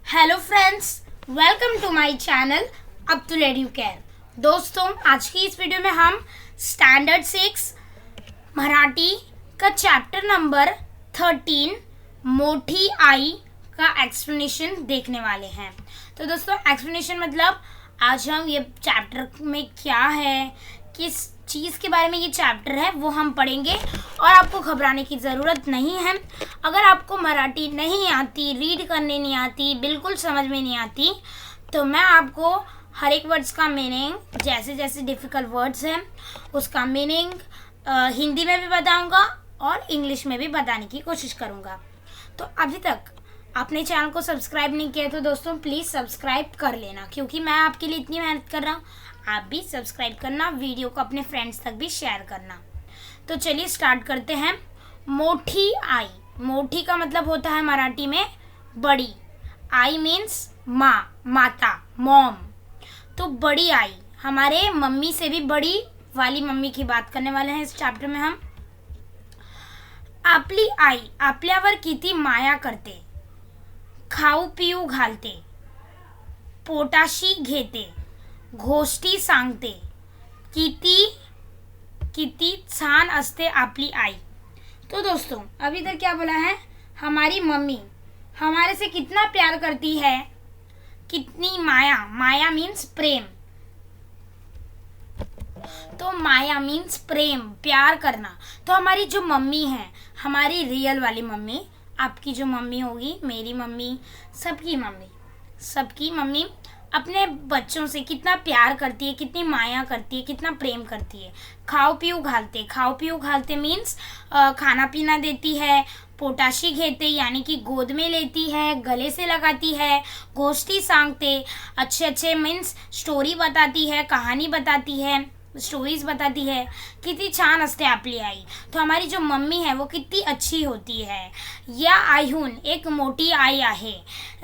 Hello friends, welcome to my channel Abdul Educare. दोस्तों, आज की इस वीडियो में हम स्टैंडर्ड 6 मराठी का चैप्टर नंबर 13 मोठी आई का एक्सप्लेनेशन देखने वाले हैं। तो दोस्तों, एक्सप्लेनेशन मतलब आज हम ये चैप्टर में क्या है, किस चीज़ के बारे में ये चैप्टर है, वो हम पढ़ेंगे। और आपको घबराने की ज़रूरत नहीं है। अगर आपको मराठी नहीं आती, रीड करने नहीं आती, बिल्कुल समझ में नहीं आती, तो मैं आपको हर एक वर्ड्स का मीनिंग, जैसे जैसे डिफ़िकल्ट वर्ड्स हैं उसका मीनिंग हिंदी में भी बताऊंगा और इंग्लिश में भी बताने की कोशिश करूंगा। तो अभी तक आपने चैनल को सब्सक्राइब नहीं किया तो दोस्तों प्लीज़ सब्सक्राइब कर लेना, क्योंकि मैं आपके लिए इतनी मेहनत कर रहा हूँ। आप भी सब्सक्राइब करना, वीडियो को अपने फ्रेंड्स तक भी शेयर करना। तो चलिए स्टार्ट करते हैं। मोठी आई, मोठी का मतलब होता है मराठी में बड़ी। आई मीन्स माँ, माता, मॉम। तो बड़ी आई, हमारे मम्मी से भी बड़ी वाली मम्मी की बात करने वाले हैं इस चैप्टर में हम। आपली आई आपल्यावर किती माया करते, खाऊ पिऊ घालते, पोटाशी घेते, गोष्टी सांगते, किती किती छान असते आपली आई। तो दोस्तों, अभी तक क्या बोला है, हमारी मम्मी हमारे से कितना प्यार करती है, कितनी माया, माया मीन्स प्रेम। तो माया मीन्स प्रेम, प्यार करना। तो हमारी जो मम्मी है, हमारी रियल वाली मम्मी, आपकी जो मम्मी होगी, मेरी मम्मी, सबकी मम्मी अपने बच्चों से कितना प्यार करती है, कितनी माया करती है, कितना प्रेम करती है। खाओ पियो घालते मीन्स खाना पीना देती है। पोटाशी घेते यानी कि गोद में लेती है, गले से लगाती है। गोष्टी सांगते अच्छे मीन्स स्टोरी बताती है, कहानी बताती है, स्टोरीज बताती है। किती छान असते आपली आई, तो हमारी जो मम्मी है वो कितनी अच्छी होती है। या आईहून एक मोठी आई आहे,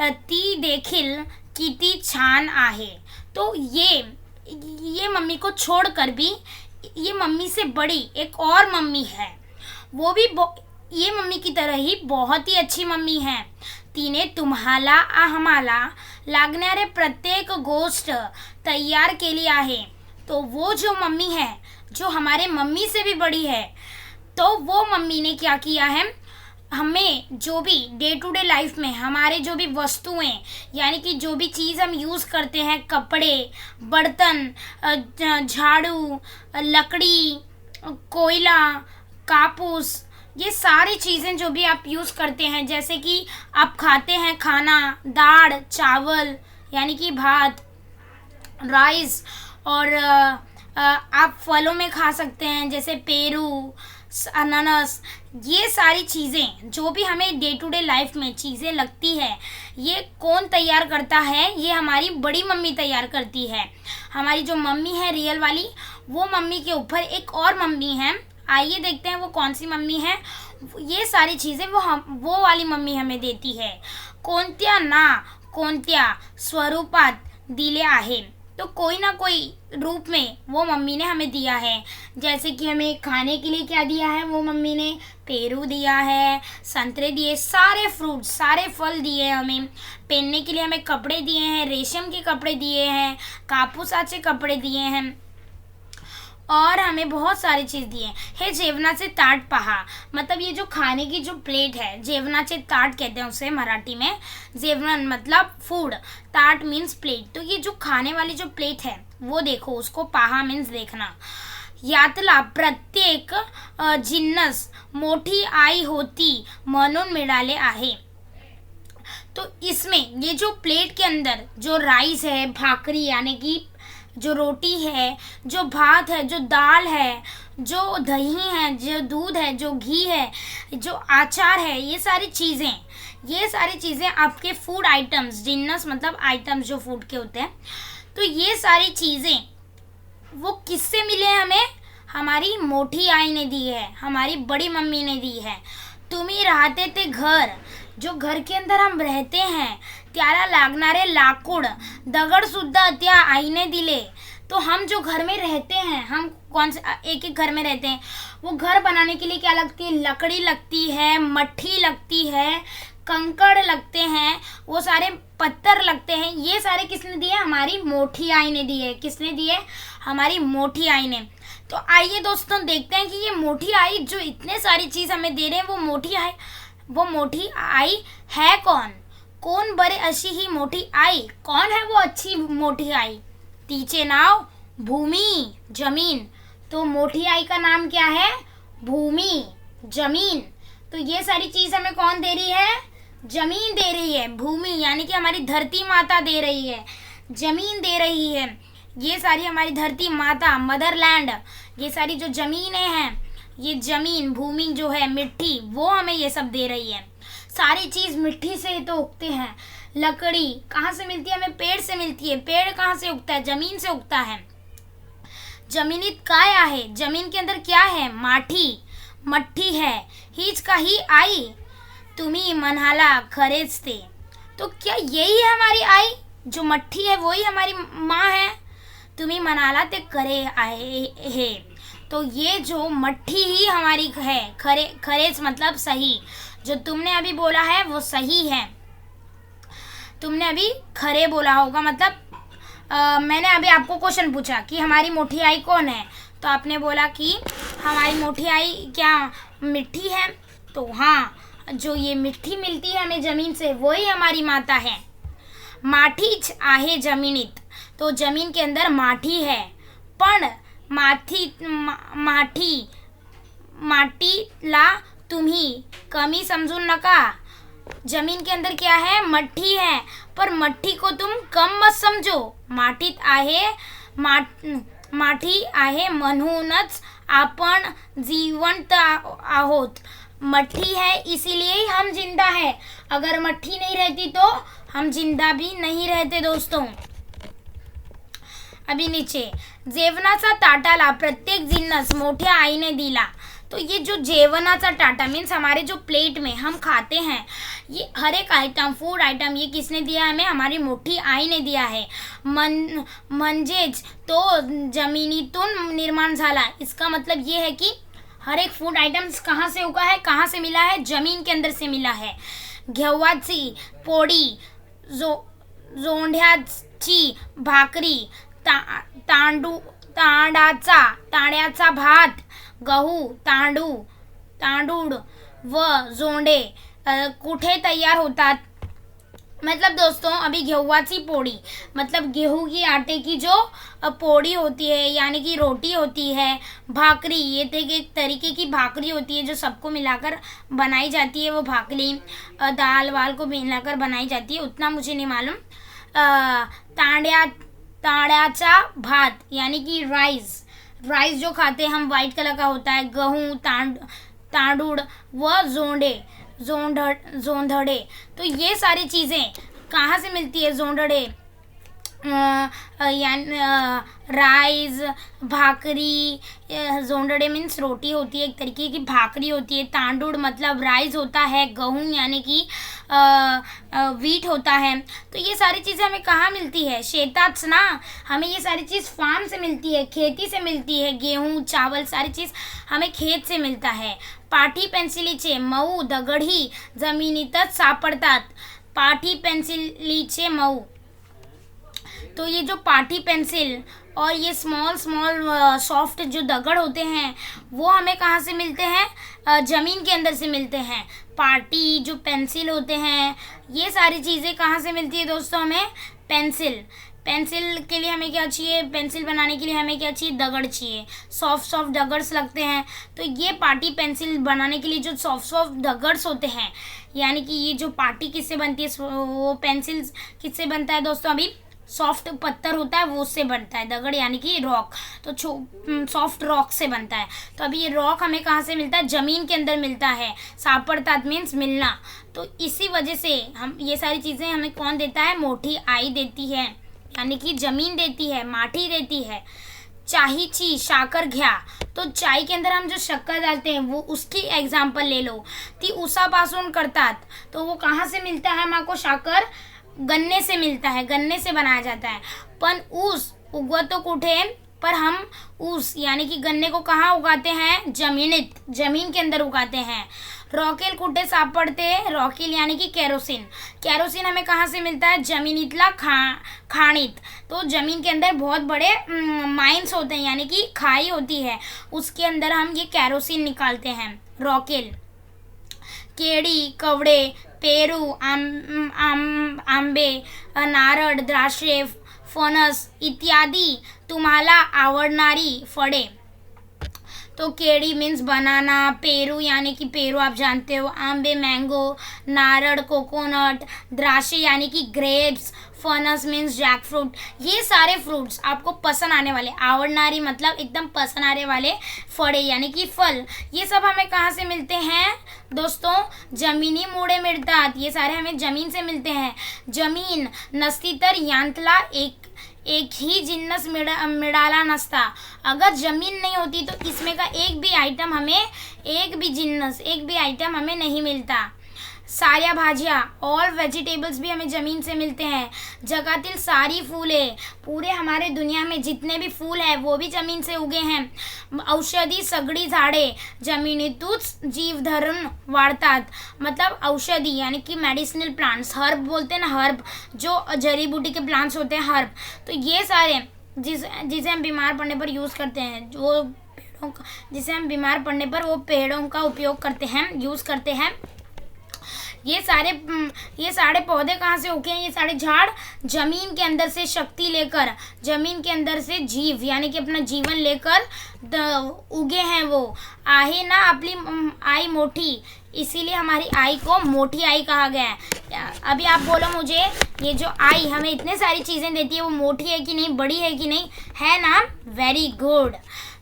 ती देखील किती छान आहे। तो ये मम्मी को छोड़कर भी ये मम्मी से बड़ी एक और मम्मी है, वो भी ये मम्मी की तरह ही बहुत ही अच्छी मम्मी है। तिने तुम्हाला आम्हाला लागणारे प्रत्येक गोष्ट तैयार केली आहे। तो वो जो मम्मी है, जो हमारे मम्मी से भी बड़ी है, तो वो मम्मी ने क्या किया है, हमें जो भी डे टू डे लाइफ में हमारे जो भी वस्तुएं, यानी कि जो भी चीज़ हम यूज़ करते हैं, कपड़े, बर्तन, झाड़ू, लकड़ी, कोयला, कापूस, ये सारी चीज़ें जो भी आप यूज़ करते हैं, जैसे कि आप खाते हैं खाना, दाल चावल यानी कि भात, राइस, और आप फलों में खा सकते हैं जैसे पेरू, अनानास। ये सारी चीज़ें जो भी हमें डे टू डे लाइफ में चीज़ें लगती है, ये कौन तैयार करता है, ये हमारी बड़ी मम्मी तैयार करती है। हमारी जो मम्मी है रियल वाली, वो मम्मी के ऊपर एक और मम्मी है। आइए देखते हैं वो कौन सी मम्मी है। ये सारी चीज़ें वो वाली मम्मी हमें देती है। कोणत्या ना कोणत्या स्वरूपात दिले आहे, तो कोई ना कोई रूप में वो मम्मी ने हमें दिया है। जैसे कि हमें खाने के लिए क्या दिया है, वो मम्मी ने पेरू दिया है, संतरे दिए, सारे फ्रूट्स, सारे फल दिए हमें। पहनने के लिए हमें कपड़े दिए हैं, रेशम के कपड़े दिए हैं, कापूसाचे कपड़े दिए हैं, और हमें बहुत सारी चीज़ दिए। हे जेवणाचे ताट पहा, मतलब ये जो खाने की जो प्लेट है, जेवणाचे ताट कहते हैं उसे मराठी में। जेवण मतलब फूड, ताट मीन्स प्लेट। तो ये जो खाने वाली जो प्लेट है वो देखो, उसको पहा मीन्स देखना। यातला प्रत्येक जिन्नस मोठी आई होती म्हणून मिळाले आहे। तो इसमें ये जो प्लेट के अंदर जो राइस है, भाकरी यानी कि जो रोटी है, जो भात है, जो दाल है, जो दही है, जो दूध है, जो घी है, जो अचार है, ये सारी चीज़ें आपके फूड आइटम्स, जिन्नस मतलब आइटम्स जो फूड के होते हैं। तो ये सारी चीज़ें वो किससे मिले हमें, हमारी मोठी आई ने दी है, हमारी बड़ी मम्मी ने दी है। तुम्ही राहते ते घर, जो घर के अंदर हम रहते हैं, त्याला लागणारे लाकूड, दगड सुद्धा त्या आईने दिले। तो हम जो घर में रहते हैं, हम कौन से एक घर में रहते हैं, वो घर बनाने के लिए क्या लगती है, लकड़ी लगती है, मट्टी लगती है, कंकड़ लगते हैं, वो सारे पत्थर लगते हैं, ये सारे किसने दिए? हमारी मोटी आई ने दिए। किसने दिए? हमारी मोटी आई ने। तो आइए दोस्तों देखते हैं कि ये मोटी आई जो इतने सारी चीज़ हमें दे रहे हैं, वो मोटी आई है कौन? कौन बरे अशी ही मोटी आई? कौन है वो अच्छी मोटी आई? तीचे नाव भूमि, जमीन। तो मोटी आई का नाम क्या है? भूमि, जमीन। तो ये सारी चीज हमें कौन दे रही है? जमीन दे रही है। भूमि यानी कि हमारी धरती माता दे रही है, जमीन दे रही है। ये सारी हमारी धरती माता, मदरलैंड, ये सारी जो जमीनें हैं, ये जमीन, भूमि जो है, मिट्टी, वो हमें ये सब दे रही है। सारी चीज मिट्टी से तो उगते हैं। लकड़ी कहाँ से मिलती है? हमें पेड़ से मिलती है। पेड़ कहाँ से उगता है? जमीन से उगता है। जमीनीत काय आहे? जमीन के अंदर क्या है? माठी, मट्टी है। हीच काही आई, तुम्ही म्हणाला खरेच ते। तो क्या यही है हमारी आई? जो मट्टी है वही हमारी माँ है। तुम्ही म्हणाला ते खरे आहे है। तो ये जो मट्टी ही हमारी है। खरेच मतलब सही। जो तुमने अभी बोला है वो सही है। तुमने अभी खरे बोला होगा, मतलब मैंने अभी आपको क्वेश्चन पूछा कि हमारी मोटी आई कौन है, तो आपने बोला कि हमारी मोटी आई क्या मिट्टी है? तो हाँ, जो ये मिट्टी मिलती है हमें ज़मीन से, वही हमारी माता है। माठीच आहे जमिनीत। तो ज़मीन के अंदर माटी है। पण माटीला तुम्ही कमी समजू नका। जमीन के अंदर क्या है? मट्टी है, पर मट्टी को तुम कम मत समझो। माठी आहे म्हणूनच आपण जिवंत आहोत। मट्टी है इसीलिए ही हम जिंदा है। अगर मट्टी नहीं रहती तो हम जिंदा भी नहीं रहते दोस्तों। अभी नीचे, जेवणाचा ताटाला प्रत्येक जिन्नस मोठ्या आईने दिला। तो ये जो जेवणाचा टाटा मीन्स हमारे जो प्लेट में हम खाते हैं, ये हर एक आइटम, फूड आइटम, ये किसने दिया हमें? हमारी मोठी आई ने दिया है। म्हणजेच तो जमिनीतून निर्माण झाला। इसका मतलब ये है कि हर एक फूड आइटम्स कहाँ से उगा है? कहाँ से मिला है? जमीन के अंदर से मिला है। गव्हाची पोळी, जोंधळ्याची भाकरी, तांदळाचा भात, गहू, तांदूळ व जोंडे कुठे तैयार होतात? मतलब दोस्तों अभी गव्हाची पोड़ी मतलब गेहूं की आटे की जो पोड़ी होती है, यानी कि रोटी होती है। भाकरी ये एक तरीके की भाकरी होती है जो सबको मिलाकर बनाई जाती है। वो भाकरी दाल वाल को मिलाकर बनाई जाती है, उतना मुझे नहीं मालूम। तांदळाचा भात यानी कि राइस जो खाते हैं हम, वाइट कलर का होता है। गेहूँ, तांदूळ व जोंधड़े। तो ये सारी चीज़ें कहाँ से मिलती है? जोंधड़े, राइस, भाकरी। जोंधड़े मीन्स रोटी होती है, एक तरीके की भाकरी होती है। तांदूळ मतलब राइस होता है। गेहूँ यानी कि वीट होता है। तो ये सारी चीज़ें हमें कहाँ मिलती है? शेताच ना। हमें ये सारी चीज़ फार्म से मिलती है, खेती से मिलती है। गेहूँ, चावल सारी चीज़ हमें खेत से मिलता है। पाटी पेन्सिलीचे मऊ दगडही जमिनीतच सापडतात। पाटी पेन्सिलीचे मऊ, तो ये जो पाटी पेंसिल और ये स्मॉल सॉफ्ट जो दगड़ होते हैं वो हमें कहाँ से मिलते हैं? ज़मीन के अंदर से मिलते हैं। पाटी जो पेंसिल होते हैं, ये सारी चीज़ें कहाँ से मिलती है दोस्तों? हमें पेंसिल के लिए हमें क्या चाहिए? पेंसिल बनाने के लिए हमें क्या चाहिए? दगड़ चाहिए। सॉफ्ट दगड़्स लगते हैं। तो ये पाटी पेंसिल बनाने के लिए जो सॉफ्ट दगड़्स होते हैं, यानी कि ये जो पाटी किससे बनती है, वो पेंसिल किससे बनता है दोस्तों? अभी सॉफ्ट पत्थर होता है वो उससे बनता है। दगड़ यानी कि रॉक, तो सॉफ्ट रॉक से बनता है। तो अभी ये रॉक हमें कहाँ से मिलता है? ज़मीन के अंदर मिलता है। सापड़तात मीन्स मिलना। तो इसी वजह से हम ये सारी चीज़ें हमें कौन देता है? मोठी आई देती है, यानी कि ज़मीन देती है, माटी देती है। चाहीची साखर घ्या। तो चाय के अंदर हम जो शक्कर डालते हैं वो उसकी एग्जाम्पल ले लो। ती ऊसापासून करतात, तो वो कहाँ से मिलता है माँ को? साखर गन्ने से मिलता है, गन्ने से बनाया जाता है। पण ऊस उगवतो कुठे? पर हम ऊस यानी कि गन्ने को कहाँ उगाते हैं? ज़मीन के अंदर उगाते हैं। रॉकेल कुठे सापडते? रॉकेल यानी कि केरोसिन। केरोसिन हमें कहाँ से मिलता है? जमिनीतला खाणीत। तो जमीन के अंदर बहुत बड़े माइंस होते हैं यानी कि खाई होती है, उसके अंदर हम ये केरोसिन निकालते हैं, रॉकेल। केळी, कवडे, पेरू, आंबे, नारळ, द्राक्षे, फणस इत्यादी तुम्हाला आवडणारी फळे। तो केड़ी मीन्स बनाना, पेरू यानी कि पेरू आप जानते हो, आंबे मैंगो, नारळ कोकोनट, द्राक्षे यानी कि ग्रेप्स, फणस मीन्स जैक फ्रूट। ये सारे फ्रूट्स आपको पसंद आने वाले, आवडणारी मतलब एकदम पसंद आने वाले फळे यानी कि फल, ये सब हमें कहाँ से मिलते हैं दोस्तों? जमिनी मुळे मिळतात। ये सारे हमें जमीन से मिलते हैं। जमीन नसती तर यांतला एक ही जिन्नस मिळाला नसता। अगर ज़मीन नहीं होती तो इसमें का एक भी आइटम हमें नहीं मिलता। साऱ्या भाज्या और वेजिटेबल्स भी हमें ज़मीन से मिलते हैं। जगातील सारी फूले, पूरे हमारे दुनिया में जितने भी फूल हैं वो भी ज़मीन से उगे हैं। औषधी सगळी झाडे जमिनीतूच जीव धरून वाढतात। मतलब औषधि यानी कि मेडिसिनल प्लांट्स, हर्ब बोलते हैं ना, हर्ब जो जड़ी बूटी के प्लांट्स होते हैं, हर्ब। तो ये सारे जिसे हम बीमार पड़ने पर यूज़ करते हैं, वो पेड़ों का, जिसे हम बीमार पड़ने पर वो पेड़ों का उपयोग करते हैं, यूज़ करते हैं। ये सारे पौधे कहाँ से उगे हैं? ये सारे झाड़ जमीन के अंदर से शक्ति लेकर, जमीन के अंदर से जीव यानी कि अपना जीवन लेकर उगे हैं। वो आहे ना अपनी आई मोठी, इसीलिए हमारी आई को मोटी आई कहा गया है। अभी आप बोलो मुझे, ये जो आई हमें इतने सारी चीज़ें देती है वो मोटी है कि नहीं, बड़ी है कि नहीं, है ना? Very good.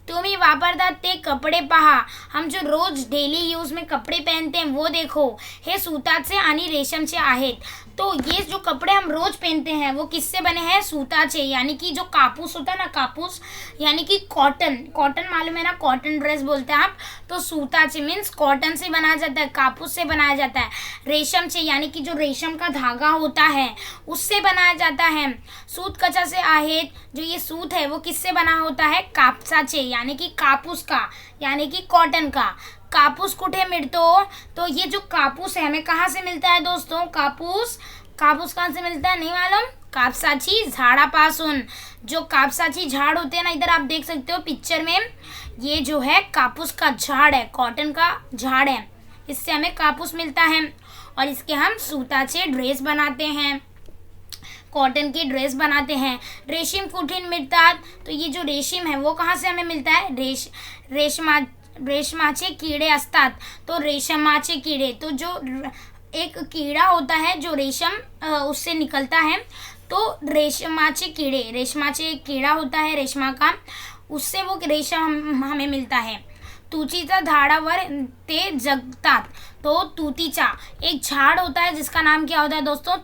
तुम्ही वापरतात ते कपडे पहा। हम जो रोज डेली यूज़ में कपड़े पहनते हैं वो देखो, हे सूताचे आणि रेशमचे आहेत। तो ये जो कपड़े हम रोज पहनते हैं वो किससे बने हैं? सूताचे, यानी कि जो कापूस होता है ना, कापूस यानी कि कॉटन, कॉटन मालूम है ना, कॉटन ड्रेस बोलते हैं आप। तो सूताचे मीन्स कॉटन से बनाया जाता है, कापूस से बनाया जाता है। रेशमचे यानी कि जो रेशम का धागा होता है उससे बनाया जाता है। सूत कशा से आहेत, जो ये सूत है वो किससे बना होता है? कापसाचे यानी कि कापूस का, यानी कि कॉटन का। कापूस कुठे मिळतो? तो ये जो कापूस है हमें कहाँ से मिलता है दोस्तों? कापूस कहाँ से मिलता है नहीं मालूम? कापसाची झाडापासून। जो कापसाची झाड़ होते हैं ना, इधर आप देख सकते हो पिक्चर में, ये जो है कापूस का झाड़ है, कॉटन का झाड़ है, इससे हमें कापूस मिलता है और इसके हम सूताचे ड्रेस बनाते हैं, कॉटन की ड्रेस बनाते हैं। रेशीम कुठून मिळतात? तो ये जो रेशीम है वो कहाँ से हमें मिलता है? रेशमाचे कीड़े असतात। तो रेशमाचे कीड़े, तो जो एक कीड़ा होता है जो रेशम उससे निकलता है, तो रेशमाचे कीड़ा होता है रेशमा का, उससे वो रेशम हमें मिलता है। तुतीच्या झाडावर ते जगतात। तो तुतीचा एक झाड़ होता है जिसका नाम क्या होता है दोस्तों?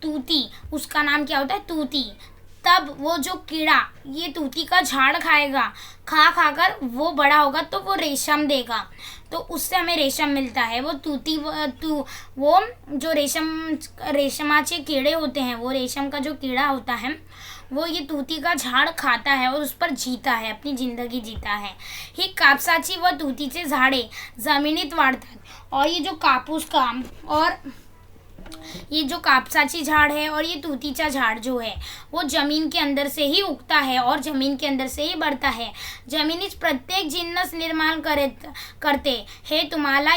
तूती, उसका नाम क्या होता है? तूती। तब वो जो कीड़ा ये तूती का झाड़ खाएगा, खाकर वो बड़ा होगा तो वो रेशम देगा, तो उससे हमें रेशम मिलता है। वो वो जो रेशमाचे कीड़े होते हैं, वो रेशम का जो कीड़ा होता है वो ये तूती का झाड़ खाता है और उस पर जीता है, अपनी ज़िंदगी जीता है। ही कापसाची व तूतीचे झाडे जमिनीत वाढतात। और ये जो कापूस का और ये जो कापसाची झाड़ है और ये तूतीचा झाड़ जो है वो जमीन के अंदर से ही उगता है और जमीन के अंदर से ही बढ़ता है। जमिनीच प्रत्येक जिन्नस निर्माण करते हे तुम्हाला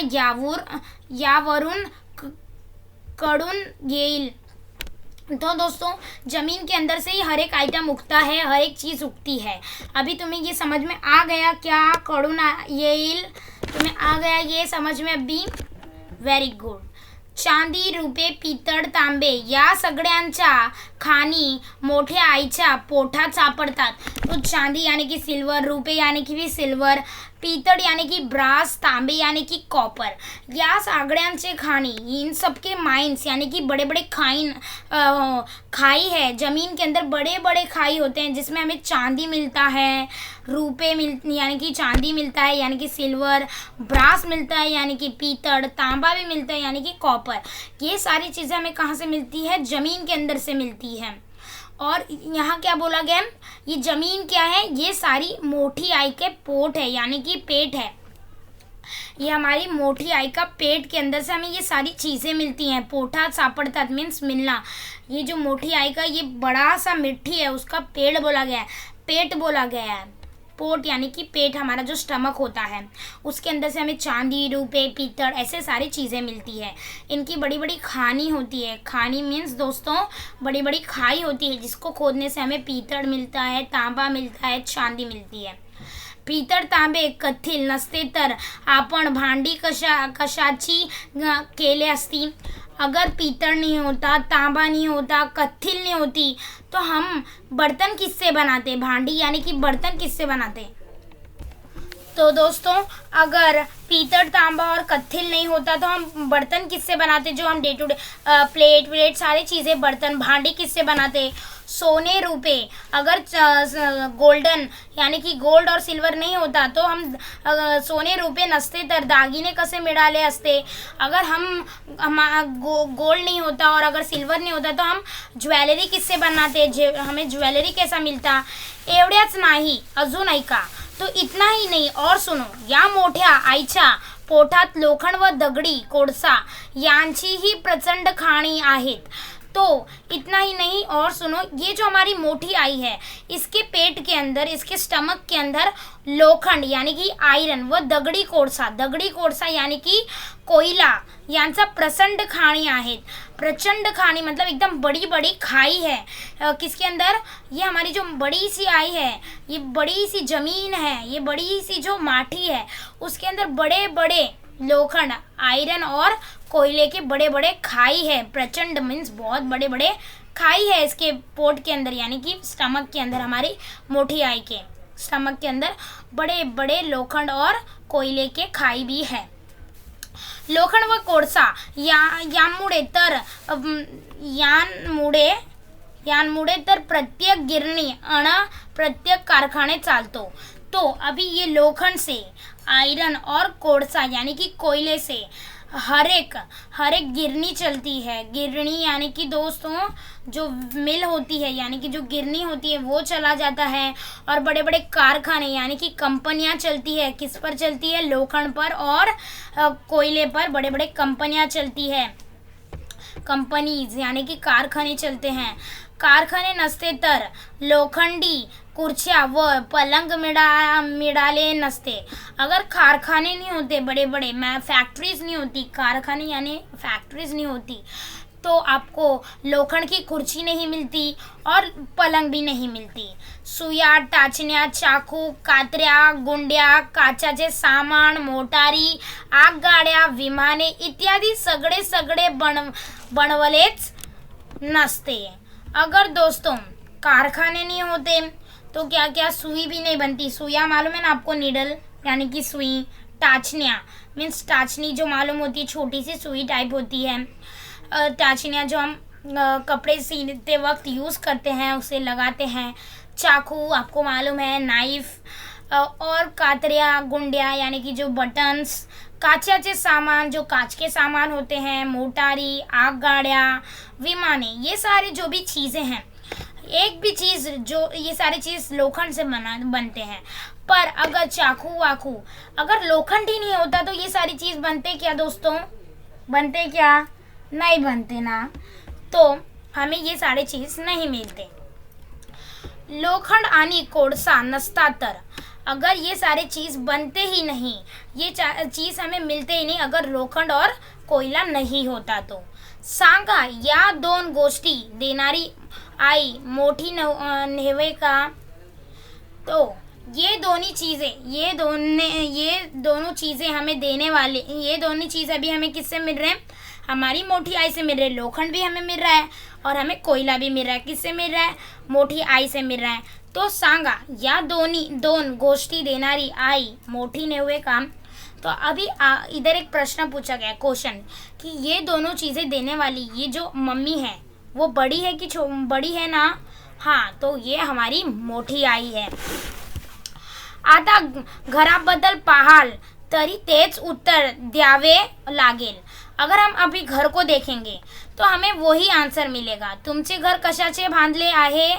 यावरून कळून येईल। तो दोस्तों जमीन के अंदर से ही हर एक आइटम उगता है, हर एक चीज़ उगती है। अभी तुम्हें ये समझ में आ गया क्या? कळून येईल, तुम्हें आ गया ये समझ में अभी? Very good. चांदी, रुपे, पितळ, तांबे या सगळ्यांच्या खाणी मोठ्या आईच्या पोटात सापडतात। तो चांदी यानी कि सिल्वर, रुपे यानी कि भी सिल्वर, पीतळ यानी कि ब्रास, तांबे यानी कि कॉपर, या सगळ्यांचे खानी, इन सबके माइंस यानी कि बड़े बड़े खाई है। ज़मीन के अंदर बड़े बड़े खाई होते हैं जिसमें हमें चांदी मिलता है, रुपए यानी कि चांदी मिलता है यानी कि सिल्वर, ब्रास मिलता है यानी कि पीतळ, तांबा भी मिलता है यानी कि कॉपर। ये सारी चीज़ें हमें कहाँ से मिलती है? ज़मीन के अंदर से मिलती है। और यहाँ क्या बोला गया? ये ज़मीन क्या है? ये सारी मोटी आई के पोट है यानी कि पेट है। ये हमारी मोटी आई का पेट के अंदर से हमें ये सारी चीज़ें मिलती हैं। पोटा सापड़तात मीन्स मिलना। ये जो मोटी आई का ये बड़ा सा मिट्टी है, उसका पेड़ बोला गया है, पेट बोला गया है। पोट यानी कि पेट, हमारा जो स्टमक होता है, उसके अंदर से हमें चांदी, रुपए, पीतल ऐसे सारी चीज़ें मिलती है। इनकी बड़ी बड़ी खानी होती है। खानी मीन्स दोस्तों बड़ी बड़ी खाई होती है, जिसको खोदने से हमें पीतल मिलता है, तांबा मिलता है, चांदी मिलती है। पीतळ तांबे कथील नसते तर आपण भांडी कशाची केले असती। अगर पीतल नहीं होता, तांबा नहीं होता, कत्थिल नहीं होती, तो हम बर्तन किससे बनाते? भांडी यानी कि बर्तन किससे बनाते? तो दोस्तों अगर पीतल, तांबा और कत्थिल नहीं होता तो हम बर्तन किससे बनाते? जो हम डे टू डे प्लेट सारी चीज़ें, बर्तन, भांडी किससे बनाते? सोने, रुपए। अगर गोल्डन यानी कि गोल्ड और सिल्वर नहीं होता तो हम सोने, रुपए नसते तर दागिने कसे मिळाले असते। अगर हम गोल्ड नहीं होता और अगर सिल्वर नहीं होता तो हम ज्वेलरी किससे बनाते? हमें ज्वेलरी कैसा मिलता? एवढ्याच नाही, अजून ऐका। तो इतना ही नहीं, और सुनो, या मोठ्या आईच्या पोटात लोखंड व दगडी कोळसा यांचीही प्रचंड खाणी आहेत। तो इतना ही नहीं, और सुनो, ये जो हमारी मोटी आई है, इसके पेट के अंदर, इसके स्टमक के अंदर लोखंड यानी कि आयरन व दगडी कोळसा यानी कि कोयला यांचा प्रचंड खाणी आहेत। प्रचंड खाणी मतलब एकदम बड़ी बड़ी खाई है। किसके अंदर? ये हमारी जो बड़ी सी आई है, ये बड़ी सी जमीन है, ये बड़ी सी जो माटी है, उसके अंदर बड़े बड़े लोखंड, आयरन और कोयले के बड़े बड़े खाई है। प्रचंड मीन्स बहुत बड़े बड़े खाई है इसके पोट के अंदर यानी कि स्टमक के अंदर। हमारी मोटी आई के स्टमक के अंदर बड़े बड़े लोखंड और कोयले के खाई भी है। लोखंड व कोळसा यांमुळे तर प्रत्येक गिरणी आणि प्रत्येक कारखाने चालतो। तो अभी ये लोखंड से, आयरन और कोळसा यानी कि कोयले से हर एक गिरनी चलती है। गिरनी यानी कि दोस्तों जो मिल होती है यानी कि जो गिरनी होती है वो चला जाता है। और बड़े बड़े कारखाने यानी कि कंपनियां चलती है। किस पर चलती है? लोखंड पर और कोयले पर बड़े बड़े कंपनियां चलती है। कंपनीज यानी कि कारखाने चलते हैं। कारखाने नसते तर लोखंडी कुर्सियां व पलंग मिळाले नसते। अगर कारखाने नहीं होते, बड़े बड़े फैक्ट्रीज नहीं होती, कारखाने यानी फैक्ट्रीज नहीं होती, तो आपको लोखंड की कुर्सी नहीं मिलती और पलंग भी नहीं मिलती। सुया, टाचण्या, चाकू, कात्र्या, गुंड्या, काचाचे सामान, मोटारी, आगगाड्या, विमाने इत्यादि सगळे बनवलेच नसते। अगर दोस्तों कारखाने नहीं होते तो क्या क्या? सुई भी नहीं बनती। सुइया मालूम है ना आपको? नीडल यानी कि सुई। टाचनिया मीन्स टाचनी जो मालूम होती है, छोटी सी सुई टाइप होती है। टाचनिया जो हम कपड़े सीते वक्त यूज़ करते हैं, उसे लगाते हैं। चाकू आपको मालूम है, नाइफ। और कातरिया, गुंडिया यानी कि जो बटन्स। काचाचे सामान जो कांच के सामान होते हैं। मोटारी, आगगाड्या, विमाने, ये सारी जो भी चीज़ें हैं, एक भी चीज़ जो ये सारी चीज़ लोखंड से बनते हैं। पर अगर चाकू वाकू अगर लोखंड ही नहीं होता तो ये सारी चीज़ बनते क्या दोस्तों? बनते क्या? नहीं बनते ना। तो हमें ये सारी चीज़ नहीं मिलते। लोखंड आणि कोळसा नसता तर, अगर ये सारे चीज़ बनते ही नहीं, ये चीज़ हमें मिलते ही नहीं अगर लोखंड और कोयला नहीं होता तो। सांगा या दोन गोष्टी देणारी आई मोठी नव्हे का? तो ये दोनों चीज़ें हमें देने वाले, ये दोनों चीज़ अभी हमें किससे मिल रहे हैं? हमारी मोटी आई से मिल रहे हैं। लोखंड भी हमें मिल रहा है और हमें कोयला भी मिल रहा है। किससे मिल रहा है? मोटी आई से मिल रहा है। तो सांगा या दोन गोष्टी देणारी आई मोठी नव्हे का? तो अभी इधर एक प्रश्न पूछा गया, क्वेश्चन, कि ये दोनों चीज़ें देने वाली ये जो मम्मी है वो बड़ी है कि बड़ी है ना? हाँ, तो ये हमारी मोठी आई है। आता घराबद्दल पाहाल तरी तेच उत्तर द्यावे लागेल। अगर हम अभी घर को देखेंगे तो हमें वही आंसर मिलेगा। तुमचे घर कशाचे बांधले आहे?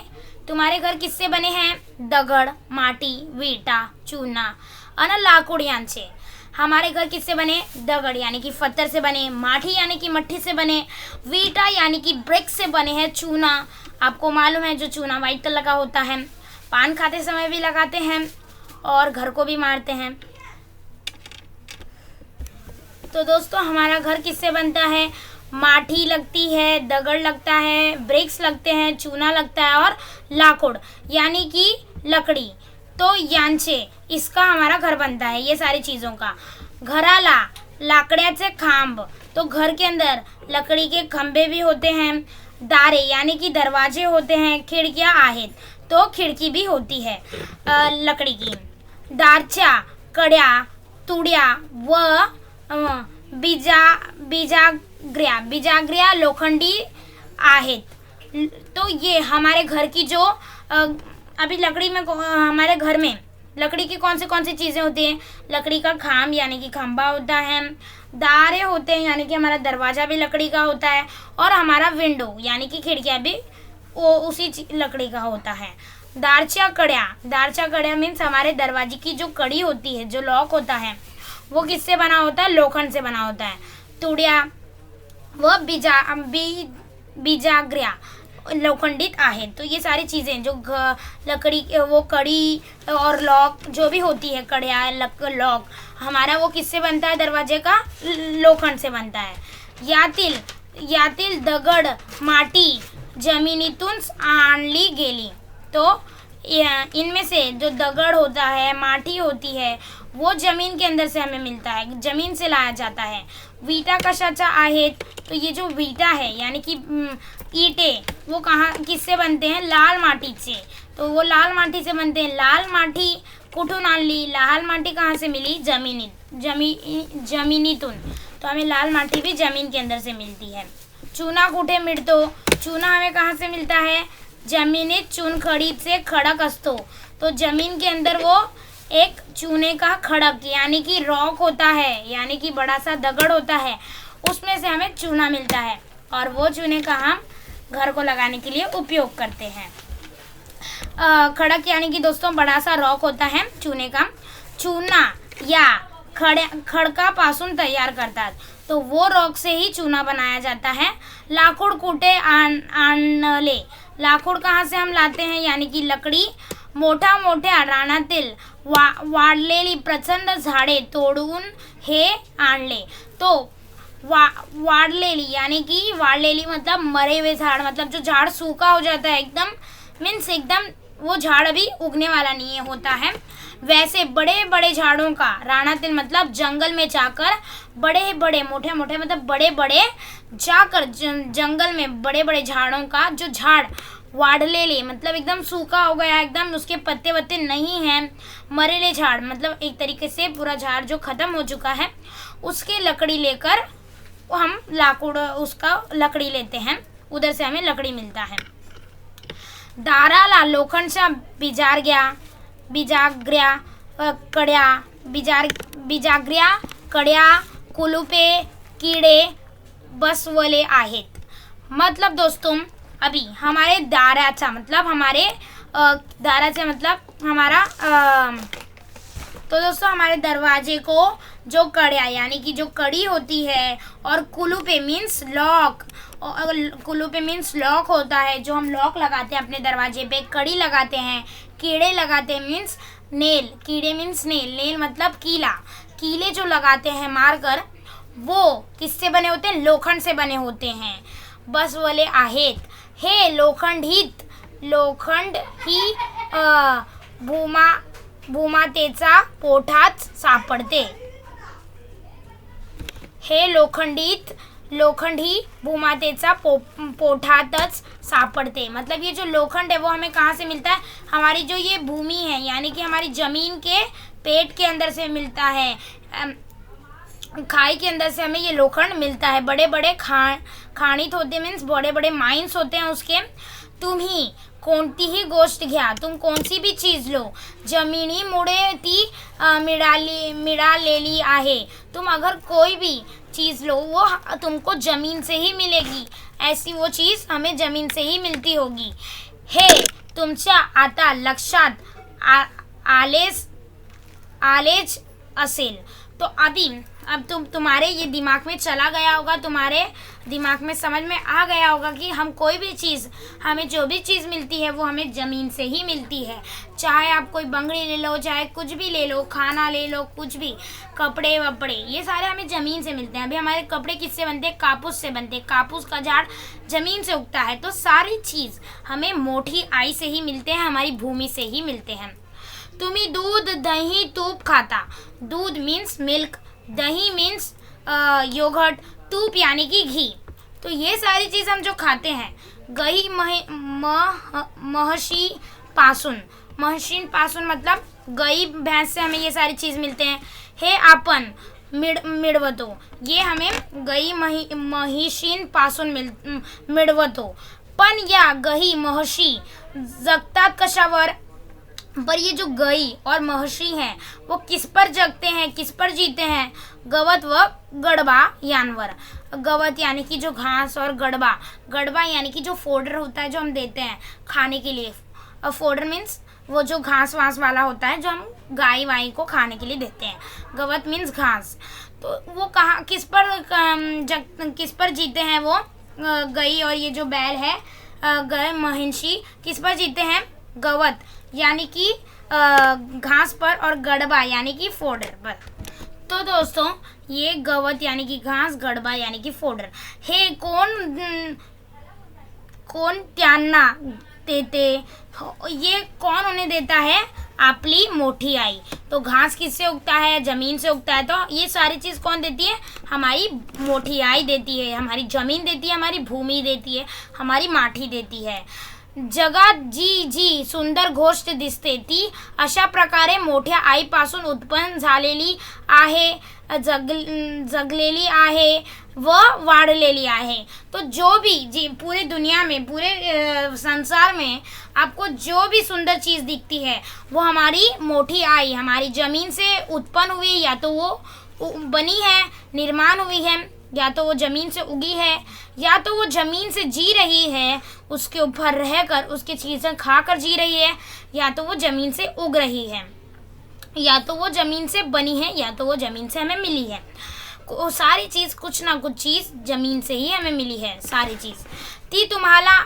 तुम्हारे घर किससे बने हैं? दगड, माटी, विटा, चूना आणि लाकूड यांचे। हमारे घर किससे बने? दगड़ यानी कि पत्थर से बने, माठी यानी कि मट्टी से बने, वीटा यानी कि ब्रिक से बने हैं, चूना आपको मालूम है जो चूना वाइट कलर का होता है, पान खाते समय भी लगाते हैं और घर को भी मारते हैं। तो दोस्तों हमारा घर किससे बनता है? माटी लगती है, दगड़ लगता है, ब्रिक्स लगते हैं, चूना लगता है और लाखुड़ यानी कि लकड़ी, तो यांचे इसका हमारा घर बनता है, ये सारी चीज़ों का। घराला लाकड़्याचे खांब, तो घर के अंदर लकड़ी के खंभे भी होते हैं। दारे यानी कि दरवाजे होते हैं। खिड़कियाँ आहेत, तो खिड़की भी होती है लकड़ी की। दारच्या कड्या, तुड्या व बिजागऱ्या लोखंडी आहेत। तो ये हमारे घर की जो अभी लकड़ी में हमारे घर में लकड़ी की कौन सी चीज़ें होती हैं? लकड़ी का खाम यानी कि खंभा होता है, दारे होते हैं यानी कि हमारा दरवाज़ा भी लकड़ी का होता है, और हमारा विंडो यानी कि खिड़कियाँ भी वो उसी लकड़ी का होता है। दारच्या कड्या मीन्स हमारे दरवाजे की जो कड़ी होती है, जो लॉक होता है, वो किससे बना होता है? लोखंड से बना होता है। तुड्या व बिजागऱ्या लोखंडित आहे। तो ये सारी चीज़ें जो लकड़ी वो कड़ी और लॉक जो भी होती है, कड़िया लॉक हमारा वो किससे बनता है? दरवाजे का लोखंड से बनता है। यातील दगड माटी जमिनीतून आणली गेली, तो इनमें से जो दगड़ होता है, माटी होती है, वो जमीन के अंदर से हमें मिलता है, जमीन से लाया जाता है। वीटा कशाचा आहेत, तो ये जो वीटा है यानी कि ईंटे वो कहाँ किससे बनते हैं? लाल माटी से, तो वो लाल माटी से बनते हैं। लाल माटी कुठून आणली? लाल माटी कहाँ से मिली? जमिनीतून, तो हमें लाल माटी भी जमीन के अंदर से मिलती है। चूना कुठे मिळतो? चूना हमें कहाँ से मिलता है? जमिनीत चुनखडीचे खडक असतो, तो जमीन के अंदर वो एक चूने का खड़क यानी कि रॉक होता है, यानी कि बड़ा सा दगड़ होता है, उसमें से हमें चूना मिलता है, और वो चूने का हम घर को लगाने के लिए उपयोग करते हैं। खड़क यानी कि दोस्तों बड़ा सा रॉक होता है चूने का। चूना या खडकापासून तैयार करतात, तो वो रॉक से ही चूना बनाया जाता है। लाकूड कुठे आणले? लाकूड कहाँ से हम लाते हैं? यानी कि लकड़ी मोठ्या रानातील वाढलेली प्रचंड झाडे तोडून हे आणले, तो वाढलेली यानी कि वाढलेली मतलब मरे हुए झाड़, मतलब जो झाड़ सूखा हो जाता है एकदम, मीन्स एकदम वो झाड़ अभी उगने वाला नहीं होता है, वैसे बड़े बड़े झाड़ों का, रानातील मतलब जंगल में जाकर, बड़े बड़े मोटे मोटे मतलब बड़े बड़े जाकर जंगल में बड़े बड़े झाड़ों का, जो झाड़ वाढलेले मतलब एकदम सूखा हो गया, एकदम उसके पत्ते वत्ते नहीं हैं, मरेले झाड़ मतलब एक तरीके से पूरा झाड़ जो ख़त्म हो चुका है, उसके लकड़ी लेकर हम लाकूड उसका लकड़ी लेते हैं, उधर से हमें लकड़ी मिलता है। दाराला लोखंडच्या बिजागऱ्या कड्या कुलुपे किडे बसवले आहेत। मतलब दोस्तों अभी हमारे दाराचा मतलब हमारा तो दोस्तों हमारे दरवाजे को जो कड़िया यानी कि जो कड़ी होती है, और कुलुपे मीन्स लॉक, कुलुपे मीन्स लॉक होता है, जो हम लॉक लगाते हैं अपने दरवाजे पे, कड़ी लगाते हैं, कीड़े लगाते हैं मीन्स नेल, कीड़े मीन्स नेल मतलब कीला, कीले जो लगाते हैं मारकर, वो किससे बने होते हैं? लोखंड से बने होते हैं। बस वाले आहेत, हे लोखंड ही भूमातेचा पोठात सापडते। हे लोखंड ही भूमातेचा पोठातच सापडते, मतलब ये जो लोखंड है वो हमें कहाँ से मिलता है? हमारी जो ये भूमि है यानी कि हमारी जमीन के पेट के अंदर से मिलता है, खाई के अंदर से हमें ये लोखंड मिलता है। बड़े बड़े खाणित होते मीन्स बड़े बड़े माइंस होते हैं उसके। तुम्ही कोणतीही गोष्ट घ्या, तुम कौन सी भी चीज़ लो, जमिनीमुळे ती मिळालेली आहे, तुम अगर कोई भी चीज़ लो वो तुमको ज़मीन से ही मिलेगी, ऐसी वो चीज़ हमें ज़मीन से ही मिलती होगी। हे तुमच्या आता लक्षात आलेच असेल, तो अभी अब तुम्हारे ये दिमाग में चला गया होगा, तुम्हारे दिमाग में समझ में आ गया होगा कि हम कोई भी चीज़, हमें जो भी चीज़ मिलती है वो हमें ज़मीन से ही मिलती है। चाहे आप कोई बंगड़ी ले लो, चाहे कुछ भी ले लो, खाना ले लो, कुछ भी, कपड़े वपड़े, ये सारे हमें ज़मीन से मिलते हैं। अभी हमारे कपड़े किससे बनते हैं? कापूस से बनते हैं। कापूस का झाड़ ज़मीन से उगता है। तो सारी चीज़ हमें मोटी आई से ही मिलते हैं, हमारी भूमि से ही मिलते हैं। तुम्ही दूध दही तूप खाता। दूध मीन्स मिल्क, दही मीन्स योगर्ट, तूप यानी कि घी। तो ये सारी चीज़ हम जो खाते हैं, गही महशी पासून, महशीन पासून मतलब गई भैंस से हमें ये सारी चीज़ मिलते हैं। हे आपण मिळवतो, ये हमें गई महिशीन पासून मिळवतो। पण या गही महशी जगतात कशावर? पर ये जो गई और महर्षि हैं वो किस पर जगते हैं, किस पर जीते हैं? गवत व गड़बा यांवर। गवत यानी कि जो घास, और गड़बा, गड़बा यानी कि जो फोडर होता है जो हम देते हैं खाने के लिए। फोडर मीन्स वो जो घास वास वाला होता है जो हम गाय वाई को खाने के लिए देते हैं। गवत मीन्स घास। तो वो कहाँ किस पर जीते हैं वो? गई और ये जो बैल है गय महिषी किस पर जीते हैं? गवत यानी कि घास पर, और गड़बा यानी कि फोडर पर। तो दोस्तों ये गवत यानी कि घास, गड़बा यानी कि फोडर। हे कौन त्यांना देते? ये कौन उन्हें देता है? आपली मोठी आई। तो घास किससे उगता है? जमीन से उगता है। तो ये सारी चीज़ कौन देती है? हमारी मोठी आई देती है, हमारी जमीन देती है, हमारी भूमि देती है, हमारी माठी देती है। जगात जी सुंदर गोष्ट दिसते ती अशा प्रकारे मोठ्या आईपासून उत्पन्न झालेली आहे, जगलेली आहे व वाढलेली आहे। तो जो भी जी पूरे दुनिया में, पूरे संसार में आपको जो भी सुंदर चीज़ दिखती है वो हमारी मोठी आई, हमारी ज़मीन से उत्पन्न हुई, या तो वो बनी है, निर्माण हुई है, या तो वो ज़मीन से उगी है, या तो वो ज़मीन से जी रही है, उसके ऊपर रहकर उसकी चीज़ें खाकर जी रही है, या तो वो ज़मीन से उग रही है, या तो वो ज़मीन से बनी है, या तो वो ज़मीन से हमें मिली है। वो सारी चीज़, कुछ ना कुछ चीज़ ज़मीन से ही हमें मिली है सारी चीज़। ती तुम्हाला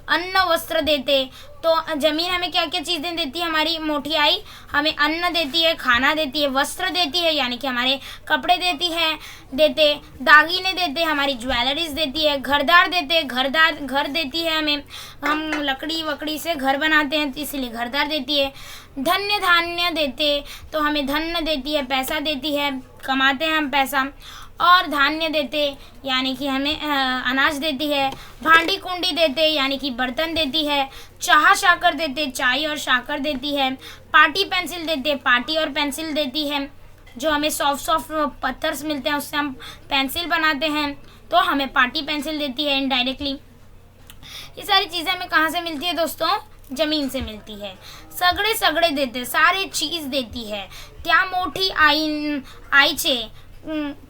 अन्न वस्त्र देते। तो ज़मीन हमें क्या क्या चीज़ें देती है? हमारी मोठी आई हमें अन्न देती है, खाना देती है, वस्त्र देती है यानी कि हमारे कपड़े देते, दागीने देते, हमारी ज्वेलरीज देती है, घरदार देते, घर देती है हमें, हम लकड़ी वकड़ी से घर बनाते हैं इसलिए घरदार देती है। धन्य धान्य देते, तो हमें धन्य देती है, पैसा देती है, कमाते हैं हम पैसा। और धान्य देते यानी कि हमें अनाज देती है। भांडी कुंडी देते यानी कि बर्तन देती है। चाह शाकर देते, चाय और शाकर देती है। पाटी पेंसिल देते, पाटी और पेंसिल देती है। जो हमें सॉफ्ट पत्थर्स मिलते हैं उससे हम पेंसिल बनाते हैं, तो हमें पाटी पेंसिल देती है इनडायरेक्टली। ये सारी चीज़ें हमें कहाँ से मिलती है दोस्तों? जमीन से मिलती है। सगळे देते, सारी चीज़ देती है। त्या मोठी आईचे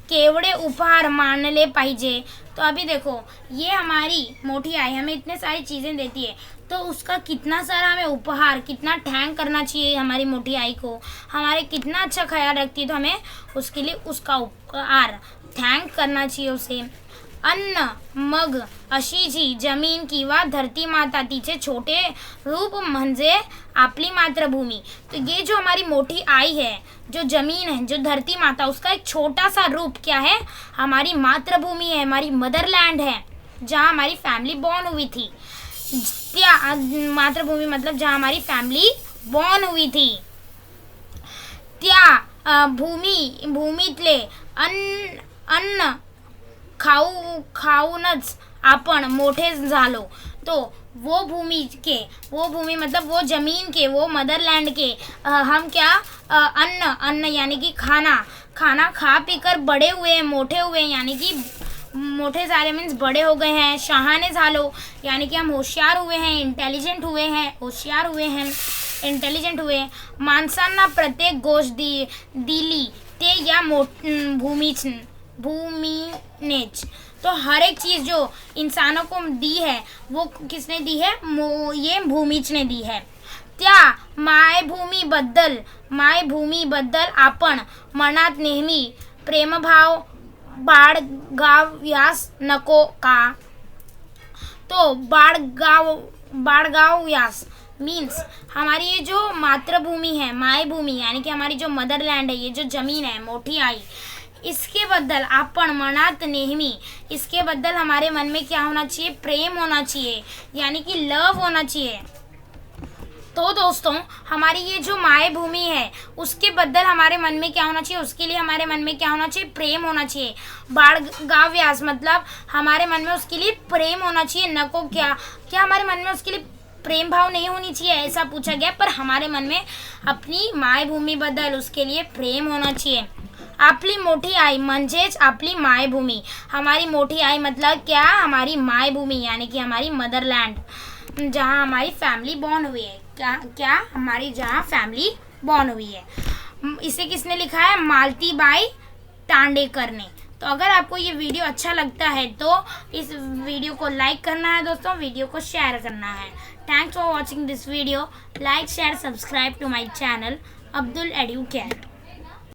केवड़े उपहार मानले पाहिजे। तो अभी देखो ये हमारी मोठी आई हमें इतने सारी चीज़ें देती है, तो उसका कितना सारा हमें उपहार, कितना थैंक करना चाहिए हमारी मोठी आई को, हमारे कितना अच्छा ख्याल रखती है, तो हमें उसके लिए उसका उपहार थैंक करना चाहिए उसे। अन्न मग अशी जी जमीन किंवा धरती माता तिचे छोटे रूप म्हणजे आपली मातृभूमि। तो ये जो हमारी मोटी आई है, जो जमीन है, जो धरती माता, उसका एक छोटा सा रूप क्या है? हमारी मातृभूमि है, हमारी मदरलैंड है, जहाँ हमारी फैमिली बॉर्न हुई थी। त्या मातृभूमि मतलब जहाँ हमारी फैमिली बॉर्न हुई थी। त्या भूमीतले अन्न खाऊनच आपण मोठे झालो। तो वो भूमि मतलब वो जमीन के, वो मदरलैंड के हम क्या अन्न यानी कि खाना खा पीकर बड़े हुए, मोठे हुए, यानी कि मोठे झाले मीन्स बड़े हो गए हैं। शहाणे झालो यानी कि हम होशियार हुए हैं, इंटेलिजेंट हुए हैं, होशियार हुए हैं, इंटेलिजेंट हुए। माणसांना प्रत्येक गोष्ट दिली ते या भूमीनेच। तो हर एक चीज़ जो इंसानों को दी है वो किसने दी है? ये भूमिज ने दी है। त्या मायभूमीबद्दल आपण मनात नेहमी प्रेमभाव बाळगाव्यास नको का? तो बाळगाव्यास मीन्स हमारी ये जो मातृभूमि है, मायभूमि यानी कि हमारी जो मदरलैंड है, ये जो ज़मीन है मोठी आई, इसके बद्दल आपण मनात नेहमी, इसके बद्दल हमारे मन में क्या होना चाहिए? प्रेम होना चाहिए, यानी कि लव होना चाहिए। तो दोस्तों हमारी ये जो मायभूमि है उसके बद्दल हमारे मन में क्या होना चाहिए? उसके लिए हमारे मन में क्या होना चाहिए? प्रेम होना चाहिए। बाळगाव्यास मतलब हमारे मन में उसके लिए प्रेम होना चाहिए। नको क्या हमारे मन में उसके लिए प्रेम भाव नहीं होनी चाहिए ऐसा पूछा गया, पर हमारे मन में अपनी मायभूमी बद्दल उसके लिए प्रेम होना चाहिए। आपली मोठी आई म्हणजेच आपली मायभूमी, हमारी मोठी आई मतलब क्या? हमारी मायभूमी यानी कि हमारी मदरलैंड, जहाँ हमारी फैमिली बॉर्न हुई है। क्या हमारी जहाँ फैमिली बॉर्न हुई है। इसे किसने लिखा है? मालती बाई टांडेकर ने। तो अगर आपको ये वीडियो अच्छा लगता है तो इस वीडियो को लाइक करना है दोस्तों, वीडियो को शेयर करना है। Thanks for watching this video. Like share subscribe to my channel Abdul Educare.